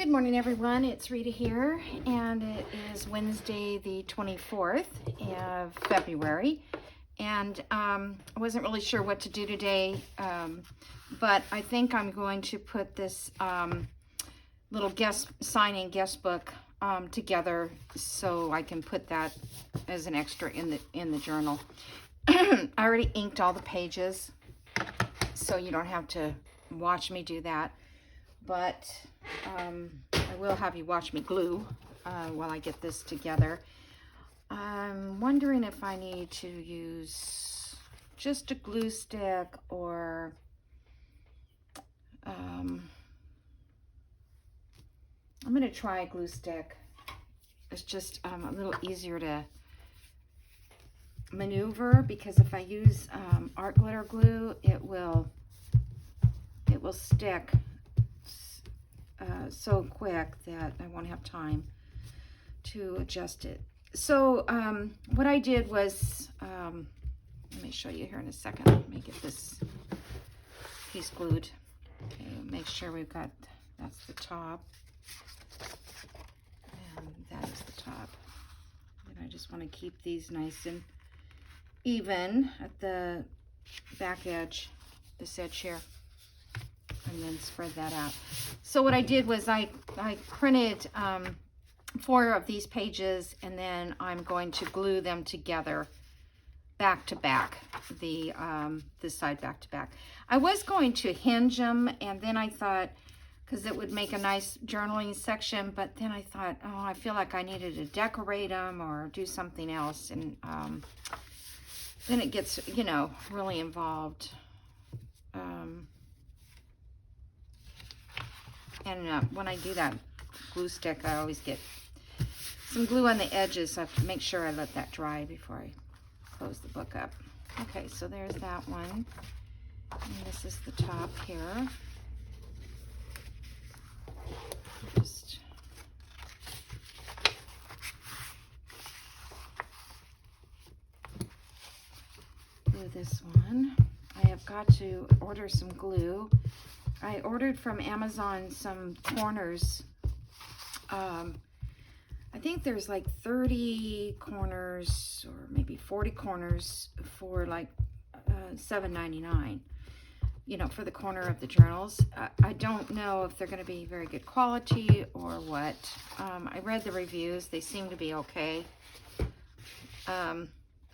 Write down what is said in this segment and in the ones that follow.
Good morning, everyone. It's Rita here, and it is Wednesday, the 24th of February. And I wasn't really sure what to do today, but I think I'm going to put this little signing guest book together so I can put that as an extra in the journal. I already inked all the pages, so you don't have to watch me do that. But I will have you watch me glue while I get this together. I'm wondering if I need to use just a glue stick or I'm going to try a glue stick. It's just a little easier to maneuver, because if I use art glitter glue, it will stick so quick that I won't have time to adjust it. So what I did was, let me show you here in a second. Let me get this piece glued. Okay, make sure we've got, that's the top, and that is the top. And I just want to keep these nice and even at the back edge, this edge here, and then spread that out. So what I did was I printed 4 of these pages, and then I'm going to glue them together back to back, this side back to back. I was going to hinge them, and then I thought, because it would make a nice journaling section, but then I thought, oh, I feel like I needed to decorate them or do something else, and then it gets, you know, really involved. And when I do that glue stick, I always get some glue on the edges, so I have to make sure I let that dry before I close the book up. Okay, so there's that one. And this is the top here. Just glue this one. I have got to order some glue. I ordered from Amazon some corners. I think there's like 30 corners or maybe 40 corners for like $7.99, you know, for the corner of the journals. I don't know if they're going to be very good quality or what. I read the reviews. They seem to be okay. A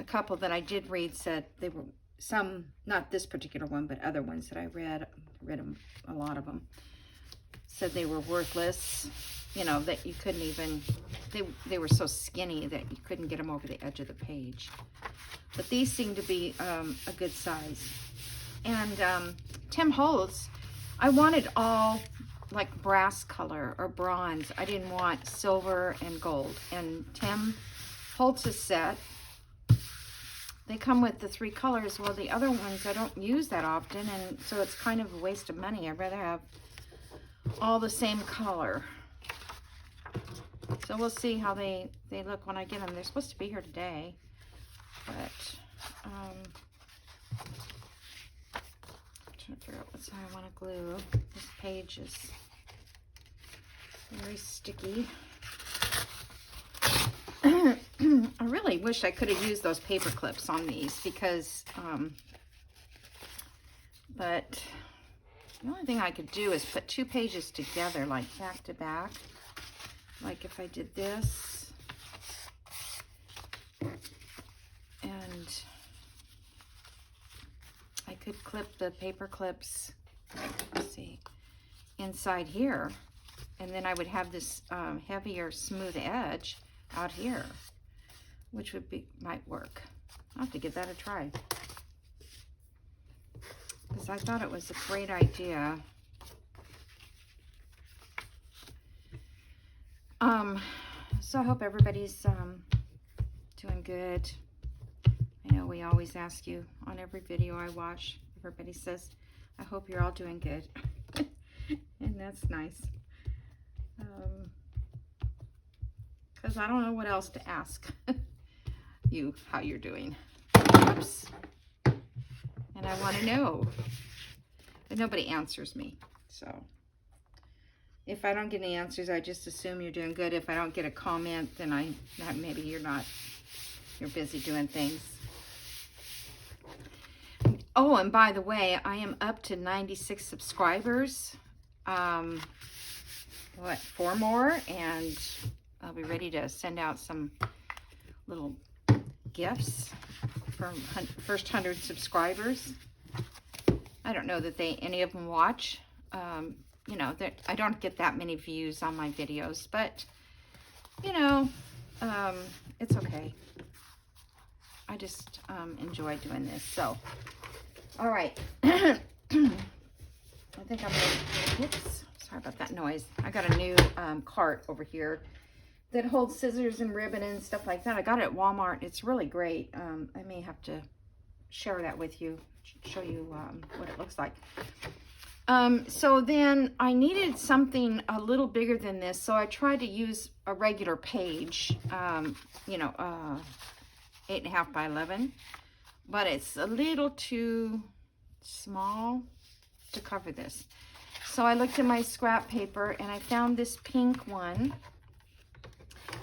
couple that I did read said they were, some, not this particular one, but other ones that I read them, a lot of them, said they were worthless, you know, that you couldn't even, they were so skinny that you couldn't get them over the edge of the page. But these seem to be a good size. And Tim Holtz, I wanted all like brass color or bronze. I didn't want silver and gold. And Tim Holtz's set, they come with the 3 colors. Well, the other ones I don't use that often, and so it's kind of a waste of money. I'd rather have all the same color. So we'll see how they look when I get them. They're supposed to be here today, but I'm trying to figure out what side I want to glue. This page is very sticky. I really wish I could have used those paper clips on these, because but the only thing I could do is put 2 pages together, like back to back, like if I did this, and I could clip the paper clips, let's see, inside here, and then I would have this heavier smooth edge out here, which might work. I'll have to give that a try, because I thought it was a great idea. So I hope everybody's doing good. I know we always ask you on every video I watch, everybody says, I hope you're all doing good. And that's nice. Because I don't know what else to ask you how you're doing. Oops. And I want to know. But nobody answers me. So If I don't get any answers, I just assume you're doing good. If I don't get a comment, then maybe you're busy doing things. Oh, and by the way, I am up to 96 subscribers. What, 4 more, and I'll be ready to send out some little gifts from first 100 subscribers. I don't know that any of them watch. You know, I don't get that many views on my videos, but you know, it's okay. I just enjoy doing this. So, all right. I think I'm gonna, oops, sorry about that noise. I got a new cart over here that holds scissors and ribbon and stuff like that. I got it at Walmart. It's really great. I may have to share that with you, show you what it looks like. So then I needed something a little bigger than this, so I tried to use a regular page, you know, 8.5 by 11, but it's a little too small to cover this. So I looked at my scrap paper and I found this pink one,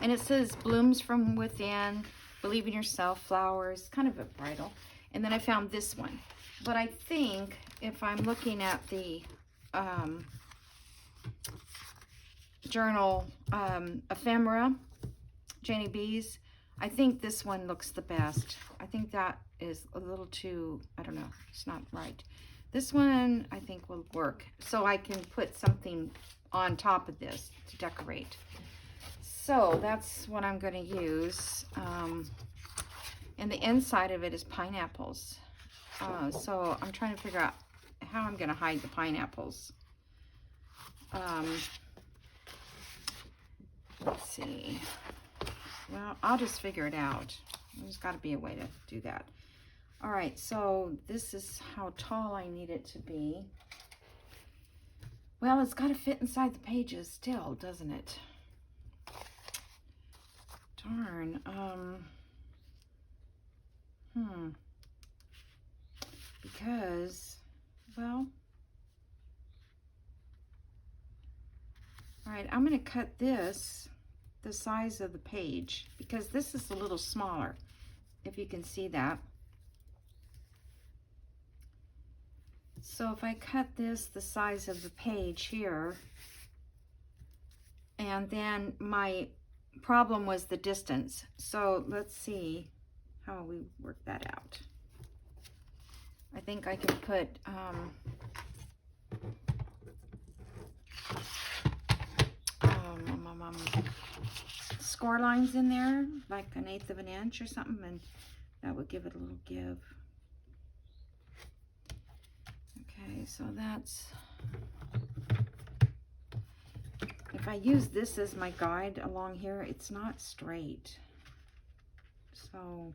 and it says blooms from within, believe in yourself, flowers, kind of a bridal. And then I found this one. But I think if I'm looking at the journal ephemera, janeyB's, I think this one looks the best. I think that is a little too, I don't know, it's not right. This one I think will work. So I can put something on top of this to decorate. So that's what I'm going to use. And the inside of it is pineapples. So I'm trying to figure out how I'm going to hide the pineapples. Let's see. Well, I'll just figure it out. There's got to be a way to do that. All right, so this is how tall I need it to be. Well, it's got to fit inside the pages still, doesn't it? Darn. Because, well, all right, I'm going to cut this the size of the page because this is a little smaller, if you can see that. So if I cut this the size of the page here, and then my problem was the distance. So let's see how we work that out. I think I can put score lines in there, like 1/8 of an inch or something, and that would give it a little give. Okay, so that's, if I use this as my guide along here, it's not straight. So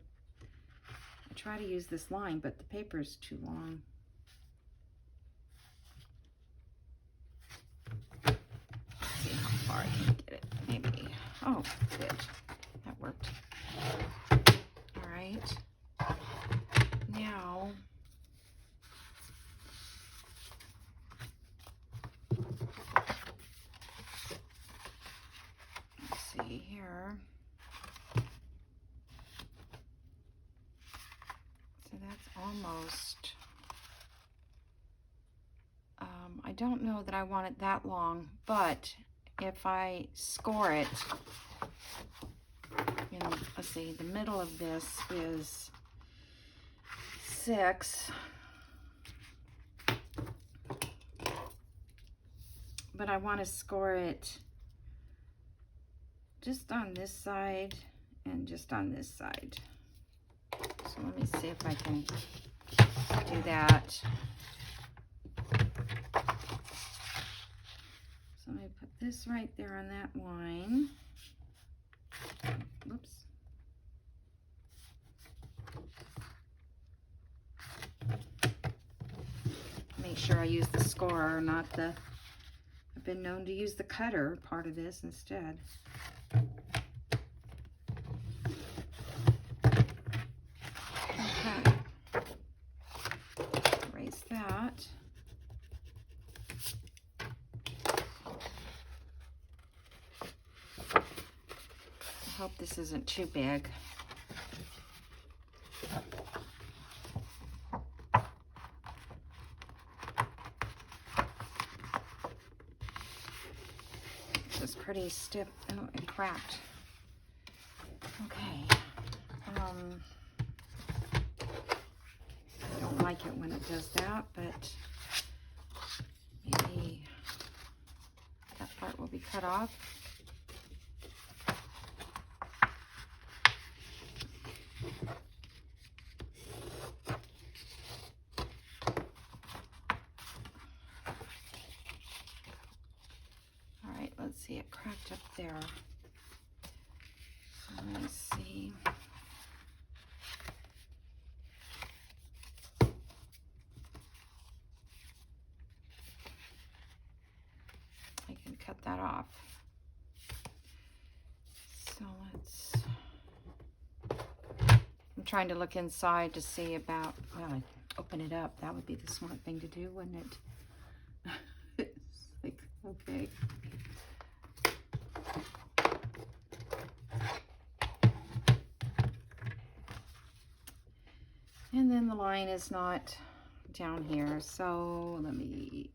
I try to use this line, but the paper is too long. Let's see how far I can get it. Maybe, oh, good. That worked. All right. Now, let's see here. So that's almost, I don't know that I want it that long, but if I score it, you know, let's see, the middle of this is 6, but I want to score it just on this side and just on this side. So let me see if I can do that. So let me put this right there on that line. Whoops. Make sure I use the scorer, not the, I've been known to use the cutter part of this instead. Okay. Erase that. hope this isn't too big. This is pretty stiff and cracked. Okay. I don't like it when it does that, but maybe that part will be cut off. All right, let's see, it cracked up there. So let me see. I can cut that off. So I'm trying to look inside to see about, well, I'd open it up. That would be the smart thing to do, wouldn't it? It's like, okay. And then the line is not down here, so let me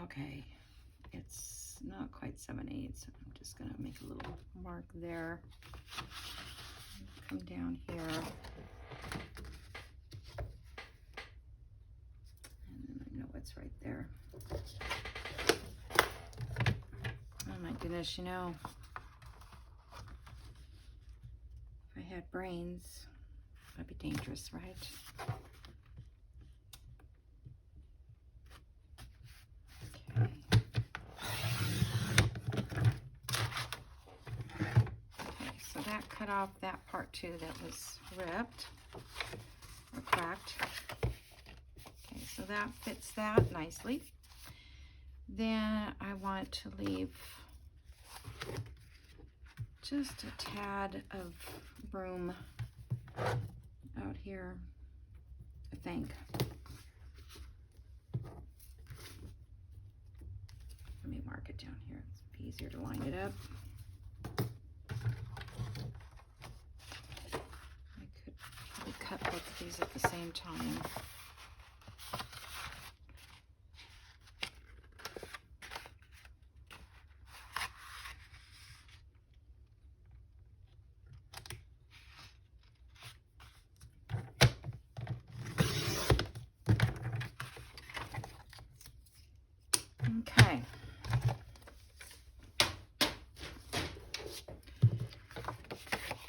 okay, it's not quite 7/8, so I'm just gonna make a little mark there. Come down here. And I know it's right there. Oh my goodness, you know, if I had brains, that'd be dangerous, right? That cut off that part too that was ripped or cracked. Okay, so that fits that nicely. Then I want to leave just a tad of room out here, I think. Let me mark it down here. It's easier to line it up. Cut both of these at the same time. Okay.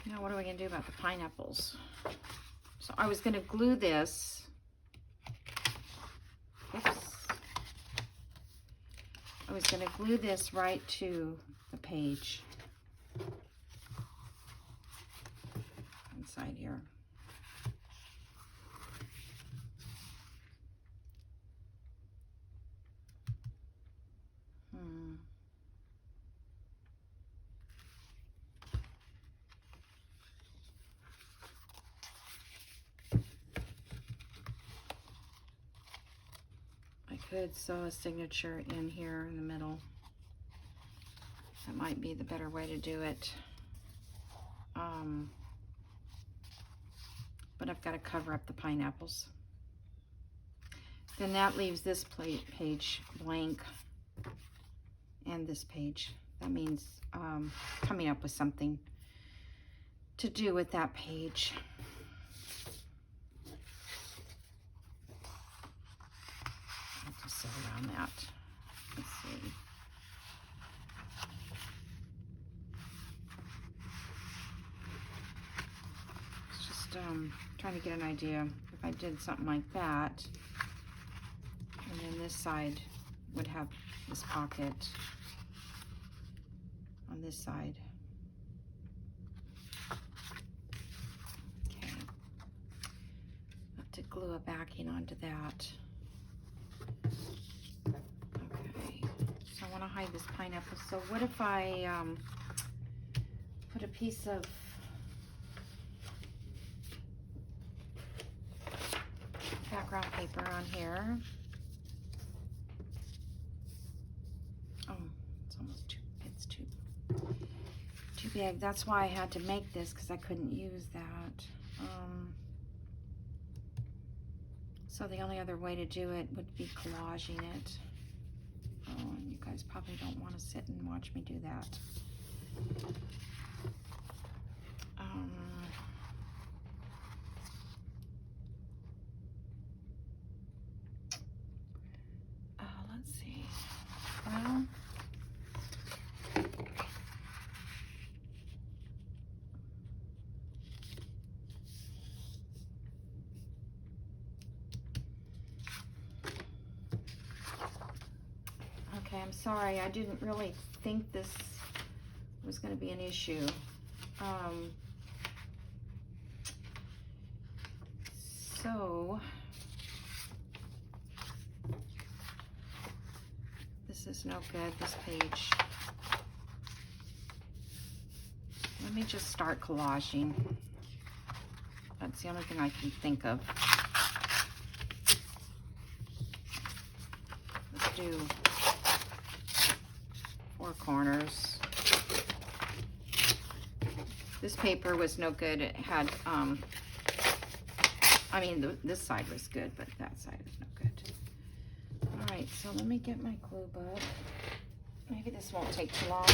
Now what are we going to do about the pineapples? So I was going to glue this. Oops. I was going to glue this right to the page inside here. Could sew a signature in here in the middle. That might be the better way to do it. But I've got to cover up the pineapples. Then that leaves this page blank and this page. That means coming up with something to do with that page. Sew around that. Let's see. It's just trying to get an idea if I did something like that, and then this side would have this pocket on this side. Okay. I have to glue a backing onto that. Okay, so I want to hide this pineapple. So what if I put a piece of paper on here. Oh, it's almost too big. That's why I had to make this, because I couldn't use that. So the only other way to do it would be collaging it. Oh, and you guys probably don't want to sit and watch me do that. Let's see. Well, okay, I'm sorry. I didn't really think this was going to be an issue. So this is no good, this page. Let me just start collaging. That's the only thing I can think of. Let's do 4 corners. This paper was no good. It had, I mean, this side was good, but that side is no good. All right, so let me get my glue book. Maybe this won't take too long.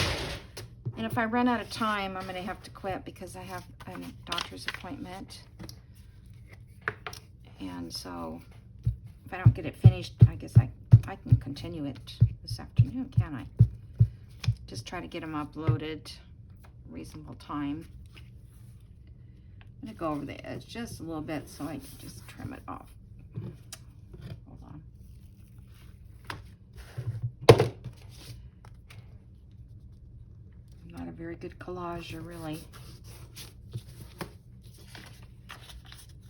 And if I run out of time, I'm going to have to quit because I have a doctor's appointment. And so if I don't get it finished, I guess I can continue it this afternoon, can I? Just try to get them uploaded reasonable time. I'm going to go over the edge just a little bit so I can just trim it off. Hold on. I'm not a very good collager, really.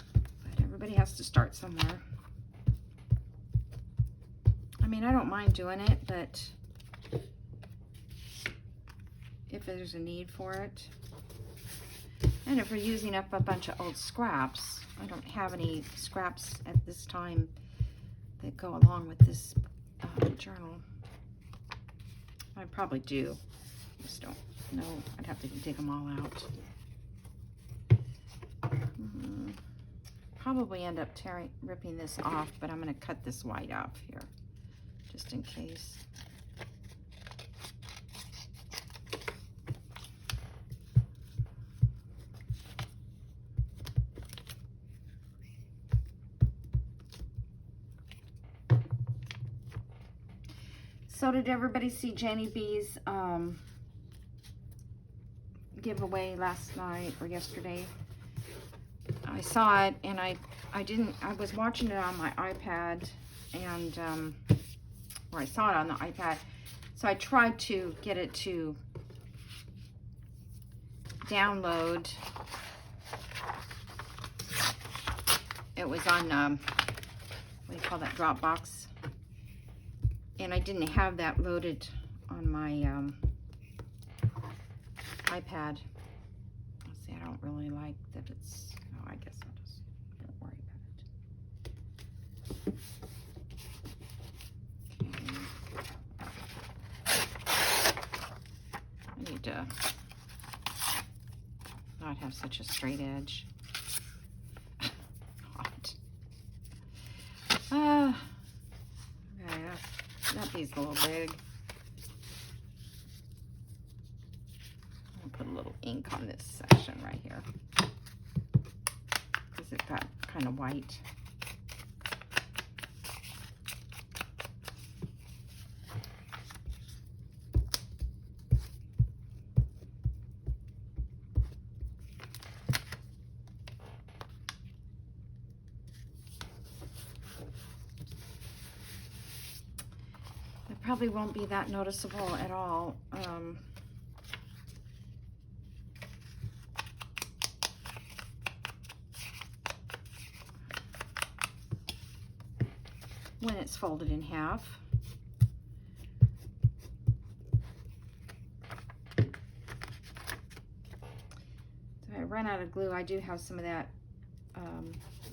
But everybody has to start somewhere. I mean, I don't mind doing it, but if there's a need for it. And if we're using up a bunch of old scraps, I don't have any scraps at this time that go along with this journal. I probably do. Just don't know. I'd have to dig them all out. Probably end up ripping this off, but I'm going to cut this white off here, just in case. So did everybody see Janey B's giveaway last night or yesterday? I saw it and I was watching it on my iPad, and or I saw it on the iPad, so I tried to get it to download. It was on what do you call that, Dropbox, and I didn't have that loaded on my iPad. Let's see, I don't really like that it's, oh, I guess I'll just, don't worry about it. Okay. I need to not have such a straight edge. Okay, that piece a little big. I'll put a little ink on this section right here because it got kind of white. Probably won't be that noticeable at all. When it's folded in half. So I ran out of glue. I do have some of that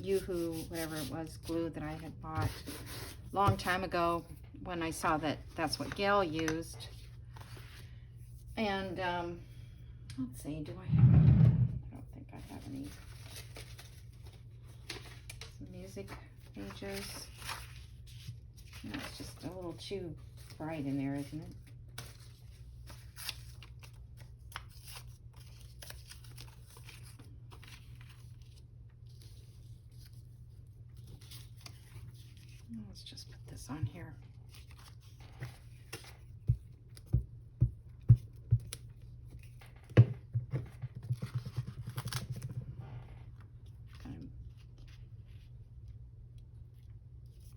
Yoo-hoo, whatever it was, glue that I had bought a long time ago when I saw that that's what Gail used. And let's see, do I have any? I don't think I have any. Some music pages. No, it's just a little too bright in there, isn't it? Let's just put this on here.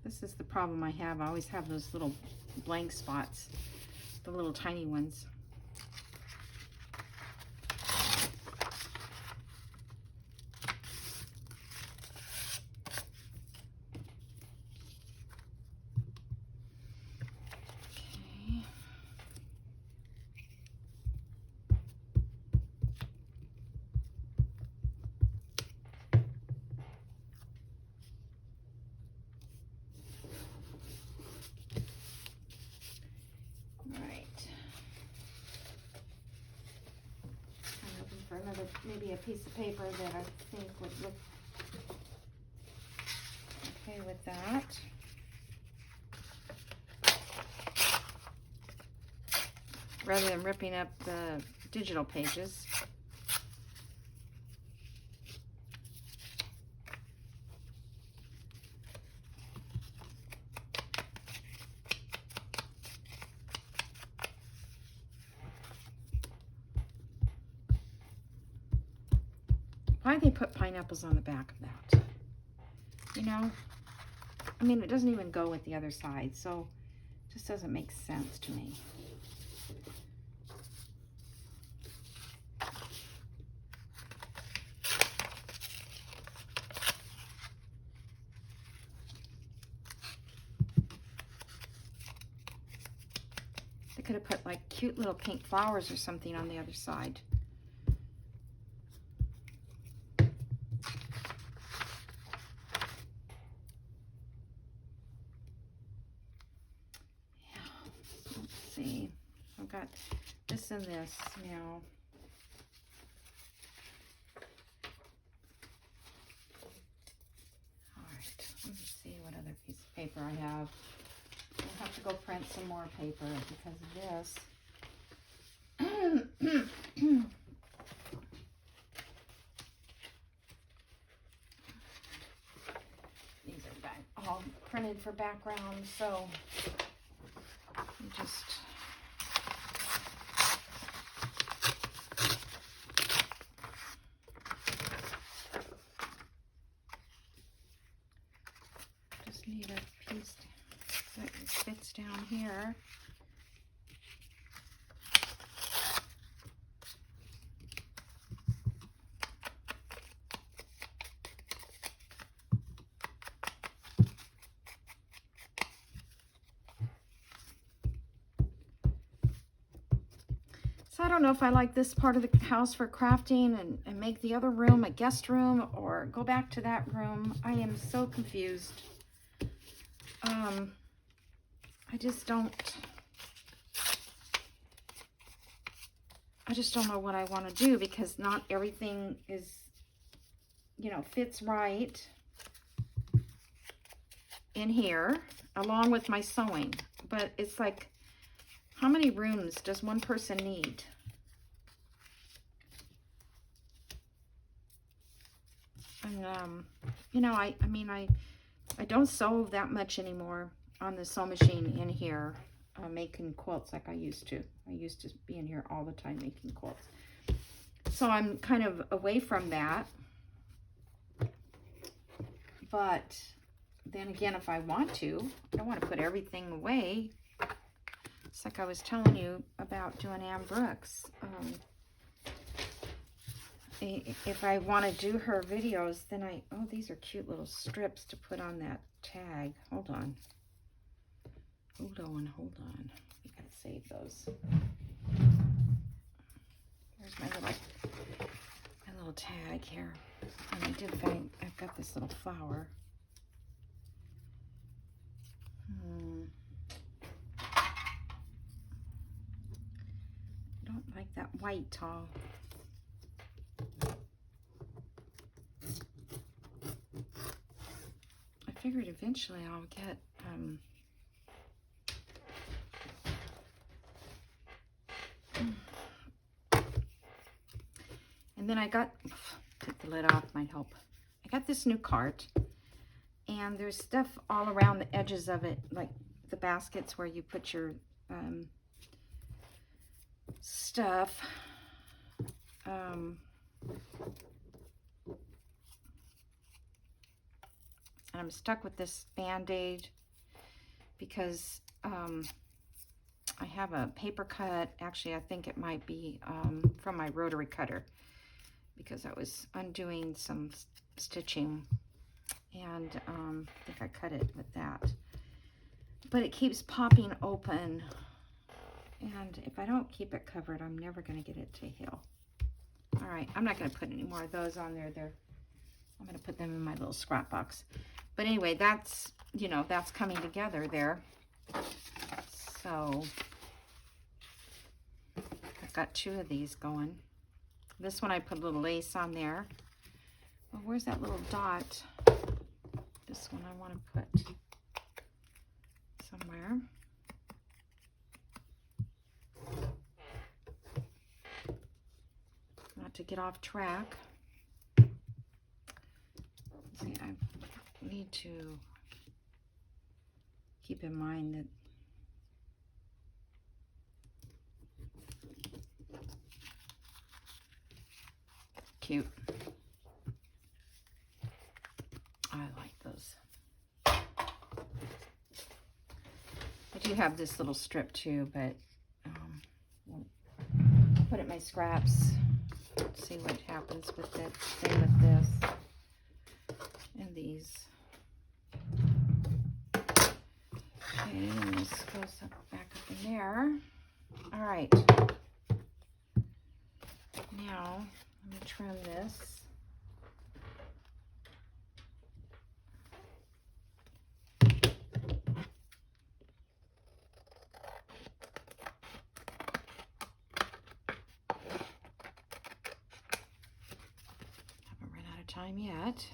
This is the problem I have. I always have those little blank spots, the little tiny ones. Another, maybe a piece of paper that I think would look okay with that. Rather than ripping up the digital pages. Why they put pineapples on the back of that? You know? I mean, it doesn't even go with the other side, so it just doesn't make sense to me. They could have put like cute little pink flowers or something on the other side. See, I've got this and this now. All right, let me see what other piece of paper I have. I'll have to go print some more paper because of this. These are all printed for background, so just need a piece that fits down here. So I don't know if I like this part of the house for crafting and make the other room a guest room or go back to that room. I am so confused. I just don't know what I want to do because not everything is, you know, fits right in here along with my sewing. But it's like, how many rooms does one person need? And, you know, I mean, I don't sew that much anymore on the sew machine in here, making quilts like I used to. I used to be in here all the time making quilts. So I'm kind of away from that. But then again, if I want to, I don't want to put everything away. It's like I was telling you about doing Ann Brooks. If I want to do her videos, then oh, these are cute little strips to put on that tag. Hold on. Hold on. We gotta save those. There's my little tag here. And I I've got this little flower. I don't like that white tall. I figured eventually I'll get and then I got, take the lid off, might help. I got this new cart, and there's stuff all around the edges of it, like the baskets where you put your stuff. And I'm stuck with this Band-Aid because I have a paper cut. Actually, I think it might be from my rotary cutter, because I was undoing some stitching, and I think I cut it with that. But it keeps popping open, and if I don't keep it covered, I'm never going to get it to heal. All right, I'm not going to put any more of those on there. I'm going to put them in my little scrap box. But anyway, that's, you know, that's coming together there. So I've got 2 of these going. This one I put a little lace on there. Well, where's that little dot? This one I want to put somewhere. Not to get off track. See, I need to keep in mind that cute. I like those. I do have this little strip too, but I'll put it in my scraps. See what happens with it. Same with this and these. Okay, and this goes back up in there. All right. Now, let me trim this. Haven't run out of time yet.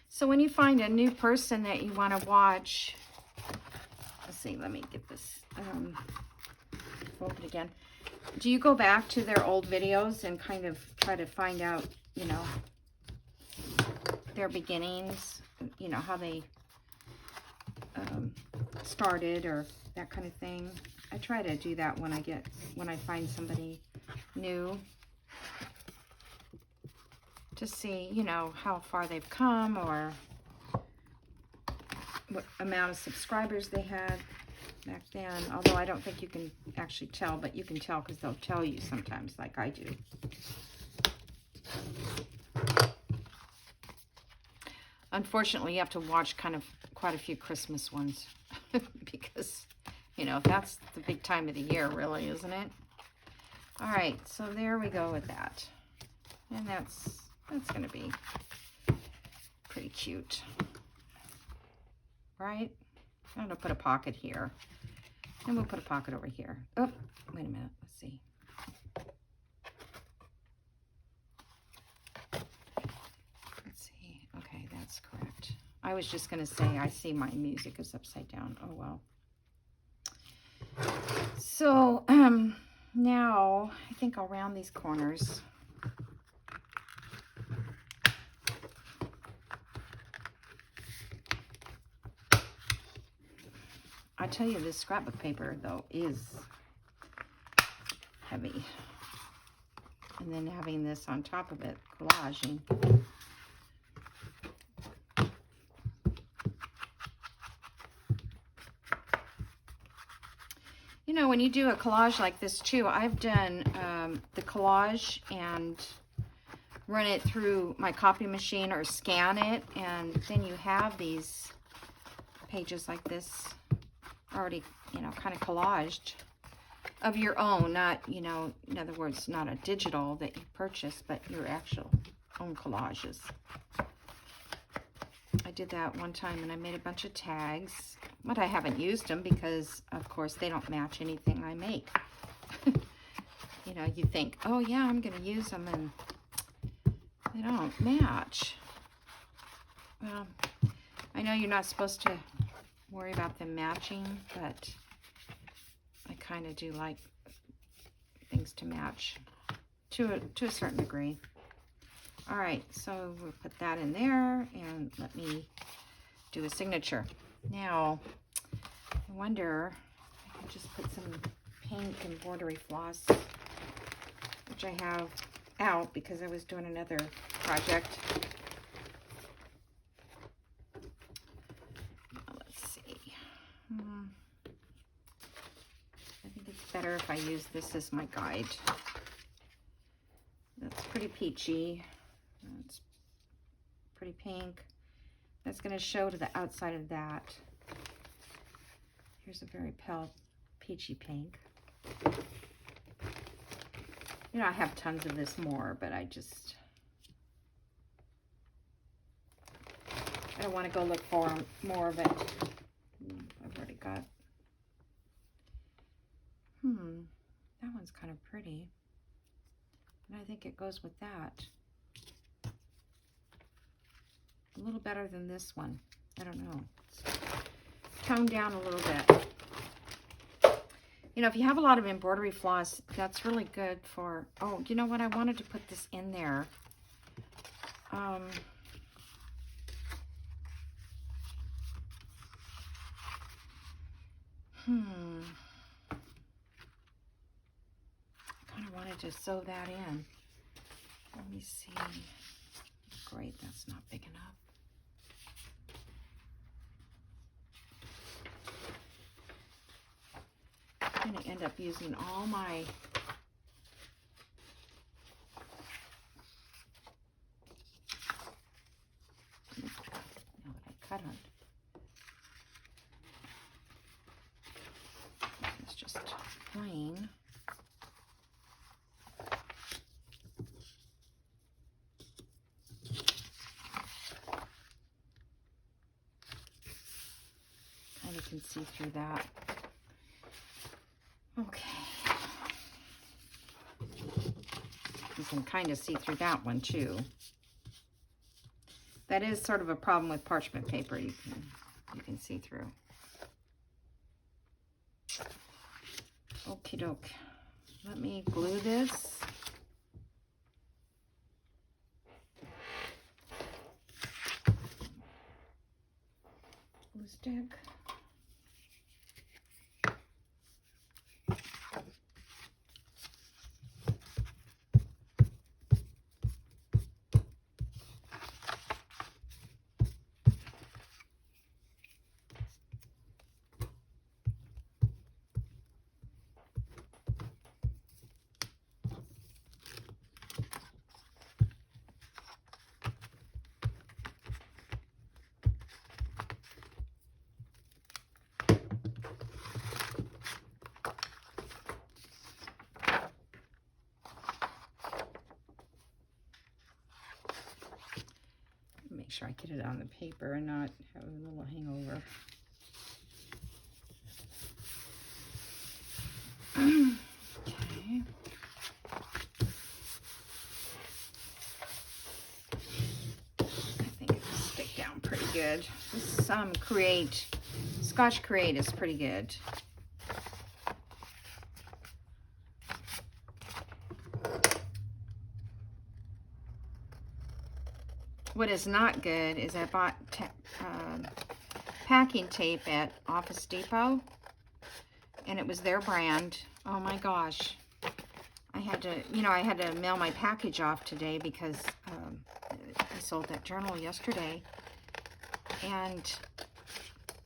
So when you find a new person that you want to watch, let's see, let me get this folded again. Do you go back to their old videos and kind of try to find out, you know, their beginnings, you know, how they started or that kind of thing? I try to do that when I find somebody new, to see, you know, how far they've come or what amount of subscribers they had back then. Although I don't think you can actually tell, but you can tell because they'll tell you sometimes, like I do. Unfortunately, you have to watch quite a few Christmas ones because, you know, that's the big time of the year, really, isn't it? All right, so there we go with that. And that's going to be pretty cute, right? I'm going to put a pocket here, and we'll put a pocket over here. Oh, wait a minute. Let's see. Let's see. Okay, that's correct. I was just going to say, I see my music is upside down. Oh, well. So, now I think I'll round these corners. I tell you, this scrapbook paper, though, is heavy. And then having this on top of it, collaging. You know, when you do a collage like this too, I've done the collage and run it through my copy machine or scan it, and then you have these pages like this already, you know, kind of collaged of your own, not, you know, in other words, not a digital that you purchase, but your actual own collages. I did that one time and I made a bunch of tags, but I haven't used them because, of course, they don't match anything I make. You know, you think, oh yeah, I'm going to use them, and they don't match. Well, I know you're not supposed to worry about them matching, but I kind of do like things to match to a certain degree. All right, so we'll put that in there, and let me do a signature. Now, I wonder if I can just put some pink embroidery floss, which I have out because I was doing another project. Let's see. I think it's better if I use this as my guide. That's pretty peachy. That's pretty pink. That's going to show to the outside of that. Here's a very pale peachy pink. You know, I have tons of this more, but I don't want to go look for more of it. I've already got. That one's kind of pretty. And I think it goes with that. A little better than this one. I don't know. Toned down a little bit. You know, if you have a lot of embroidery floss, that's really good for... Oh, you know what? I wanted to put this in there. I kind of wanted to sew that in. Let me see. Great, that's not big enough. I'm going to end up using all my I cut on. It's just plain. And you can see through that. Okay. You can kind of see through that one too. That is sort of a problem with parchment paper. You can see through. Okie doke. Let me glue this. Glue stick. Make sure I get it on the paper and not have a little hangover. Okay. I think it'll stick down pretty good. This Scotch Create is pretty good. What is not good is I bought packing tape at Office Depot, and it was their brand. Oh my gosh. I had to, I had to mail my package off today because I sold that journal yesterday. And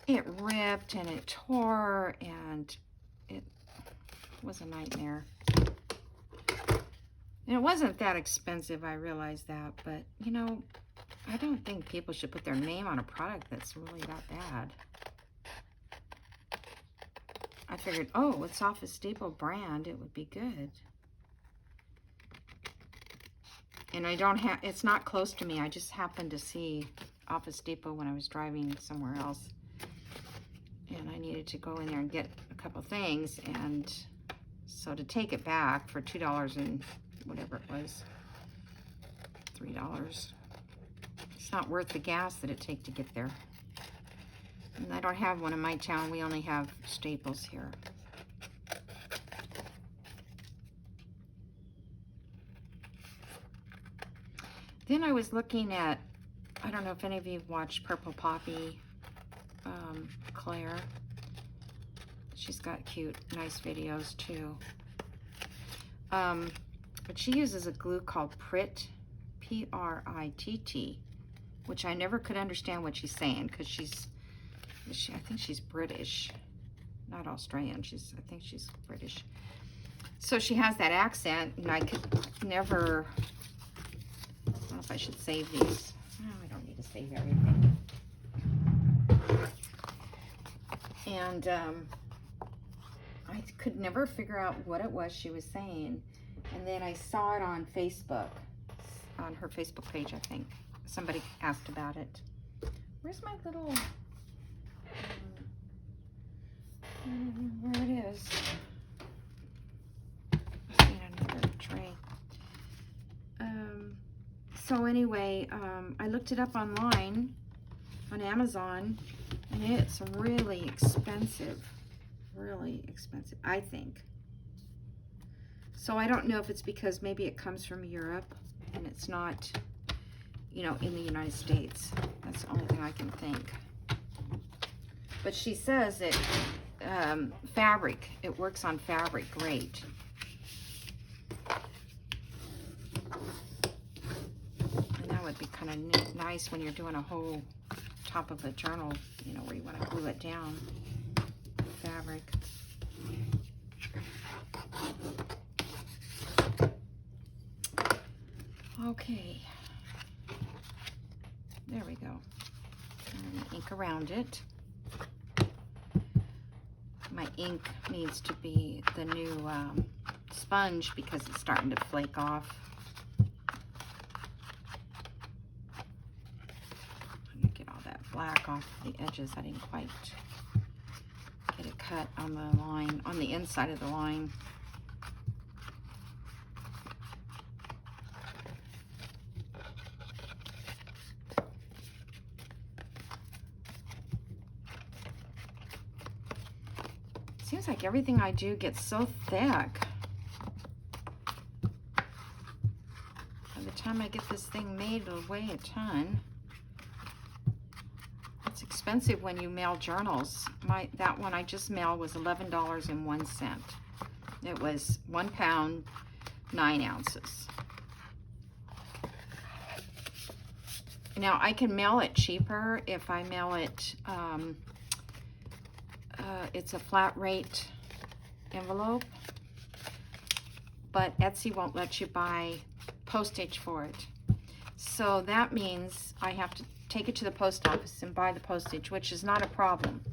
it ripped and it tore and it was a nightmare. And it wasn't that expensive, I realized that, but I don't think people should put their name on a product that's really that bad. I figured, oh, it's Office Depot brand, it would be good. And I don't have, it's not close to me. I just happened to see Office Depot when I was driving somewhere else. And I needed to go in there and get a couple things. And so to take it back for $2 and whatever it was, $3, it's not worth the gas that it takes to get there. And I don't have one in my town. We only have Staples here. Then I was looking at, I don't know if any of you have watched Purple Poppy, Claire. She's got cute, nice videos too. But she uses a glue called Pritt, P-R-I-T-T, which I never could understand what she's saying because I think she's British, not Australian. I think she's British. So she has that accent, and I could never. I don't know if I should save these. No, I don't need to save everything. And I could never figure out what it was she was saying. And then I saw it on Facebook, on her Facebook page, I think. Somebody asked about it. Where's my little... where it is. I see another tray. So anyway, I looked it up online on Amazon, and it's really expensive, I think. So I don't know if it's because maybe it comes from Europe and it's not, in the United States. That's the only thing I can think. But she says that fabric, it works on fabric great. And that would be kind of nice when you're doing a whole top of a journal, where you want to glue it down. Fabric. Okay. There we go. And ink around it. My ink needs to be the new sponge because it's starting to flake off. Let me get all that black off the edges. I didn't quite get it cut on the line, on the inside of the line. Seems like everything I do gets so thick. By the time I get this thing made, it'll weigh a ton. It's expensive when you mail journals. That one I just mailed was $11.01. It was 1 pound, 9 ounces. Now I can mail it cheaper if I mail it. It's a flat rate envelope, but Etsy won't let you buy postage for it. So that means I have to take it to the post office and buy the postage, which is not a problem.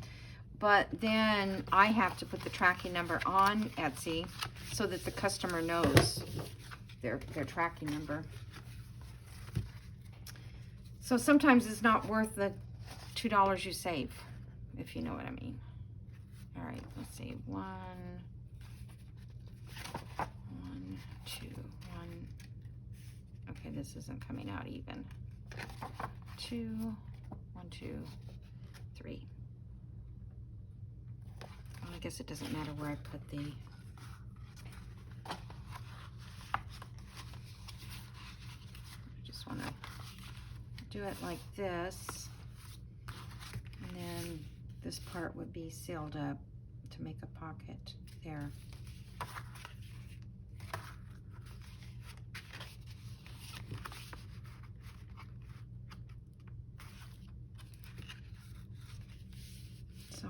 But then I have to put the tracking number on Etsy so that the customer knows their tracking number. So sometimes it's not worth the $2 you save, if you know what I mean. All right, let's see, 1, 2, 1. Okay, this isn't coming out even. 2, 1, 2, 3. Well, I guess it doesn't matter where I put the. I just want to do it like this, and then this part would be sealed up to make a pocket there. So,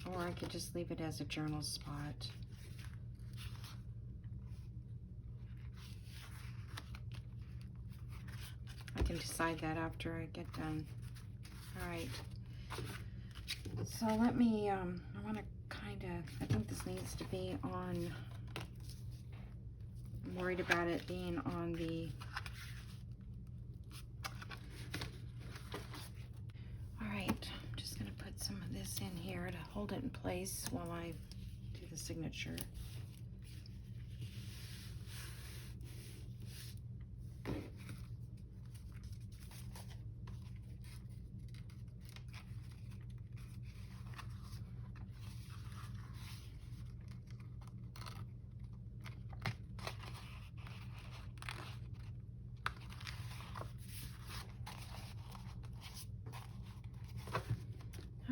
or I could just leave it as a journal spot. I can decide that after I get done. All right. So let me, I want to I think this needs to be on, I'm worried about it being on the, all right, I'm just going to put some of this in here to hold it in place while I do the signature.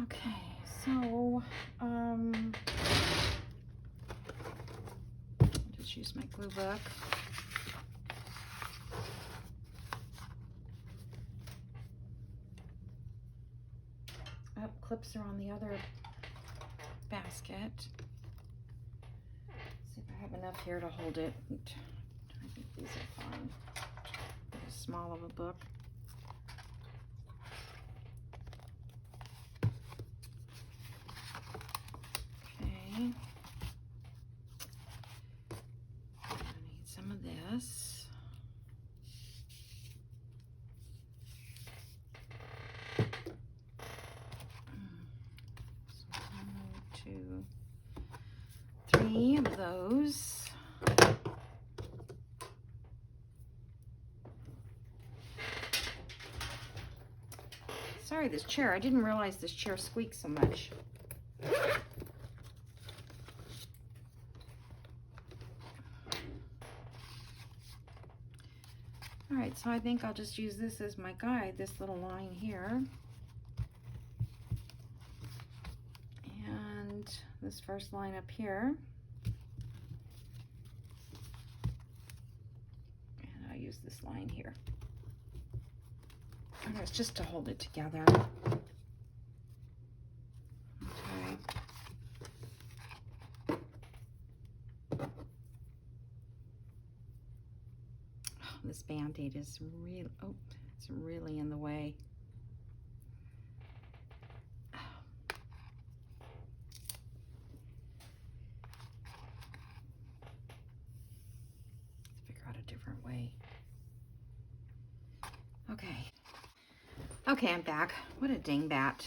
Okay, so I'll just use my glue book. Oh, clips are on the other basket. See if I have enough here to hold it. I think these are fine. It's small of a book. I need some of this. So 1, 2, 3 of those. Sorry, this chair. I didn't realize this chair squeaks so much. All right, so I think I'll just use this as my guide, this little line here. And this first line up here. And I'll use this line here. And it's just to hold it together. Okay. This Band-Aid is really, oh, it's really in the way. Let's figure out a different way. Okay. Okay, I'm back. What a dingbat.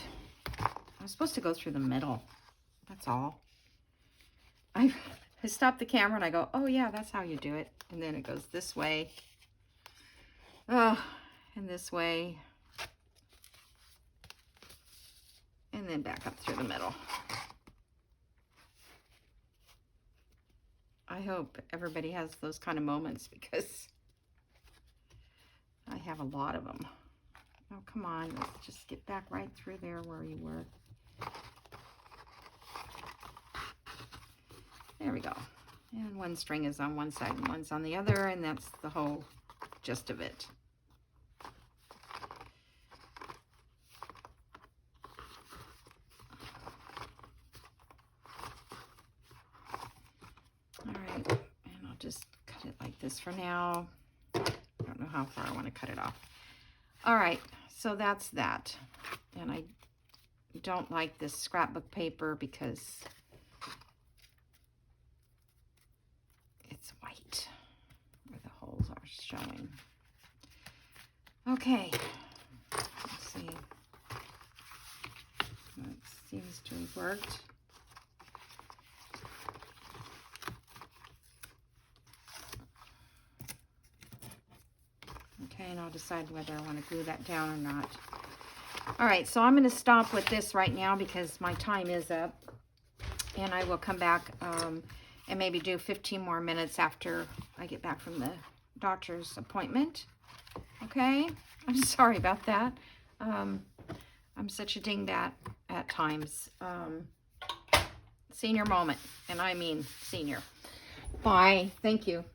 I was supposed to go through the middle. That's all. I stop the camera and I go, oh yeah, that's how you do it. And then it goes this way. Oh, and this way. And then back up through the middle. I hope everybody has those kind of moments because I have a lot of them. Oh, come on. Let's just get back right through there where you were. There we go. And one string is on one side and one's on the other, and that's the whole gist of it. All right, and I'll just cut it like this for now. I don't know how far I want to cut it off. All right, so that's that. And I don't like this scrapbook paper because it's white where the holes are showing. Okay, let's see. That seems to have worked. Okay, and I'll decide whether I want to glue that down or not. All right, so I'm going to stop with this right now because my time is up. And I will come back and maybe do 15 more minutes after I get back from the doctor's appointment. Okay? I'm sorry about that. I'm such a dingbat at times. Senior moment. And I mean senior. Bye. Thank you.